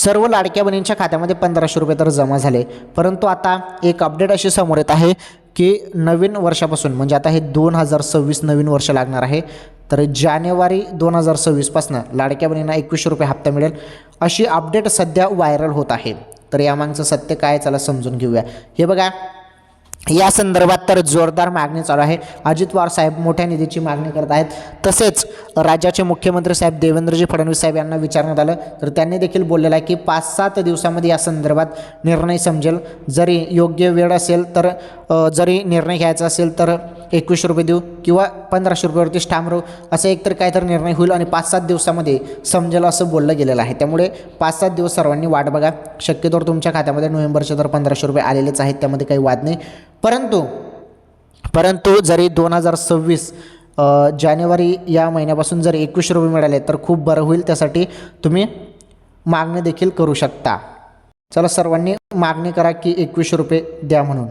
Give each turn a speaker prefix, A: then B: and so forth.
A: सर्व लाडक्या बहिणींच्या खात्यामध्ये 1500 रुपये तर जमा झाले, परंतु आता एक अपडेट अशी समोर येत आहे की नवीन वर्षापासून म्हणजे आता हे 2026 नवीन वर्ष लागणार आहे, तर जानेवारी 2026 लाडक्या बहिणींना 2100 रुपये हप्ता मिळेल अशी अपडेट सध्या व्हायरल होत आहे। तर यामागचं सत्य काय चला समजून घेऊया। हे बघा, या संदर्भात तर जोरदार मागणी चालू आहे। अजित पवार साहेब मोठ्या निधीची मागणी करत आहेत। तसेच राज्याचे मुख्यमंत्री साहेब देवेंद्रजी फडणवीस साहेब यांना विचारण्यात आलं, तर त्यांनी देखील बोललेलं आहे की 5-7 दिवसामध्ये या संदर्भात निर्णय समजेल। जरी योग्य वेळ असेल तर जरी निर्णय घ्यायचा असेल तर 2100 रुपये देऊ किंवा 1500 रुपयावरती ठाम राहू, असं एकतर काहीतरी निर्णय होईल आणि 5-7 दिवसामध्ये समजेल असं बोललं गेलेलं आहे। त्यामुळे 5-7 दिवस सर्वांनी वाट बघा। शक्यतोवर तुमच्या खात्यामध्ये नोव्हेंबरचे तर 1500 रुपये आलेलेच आहेत, त्यामध्ये काही वाद नाही। परंतु जरी 2026 जानेवारी या महिन्यापासून जर 2100 रुपये मिळाले तर खूप बरं होईल। त्यासाठी तुम्ही मागणी देखील करू शकता। चला सर्वांनी मागणी करा की 2100 रुपये द्या म्हणून।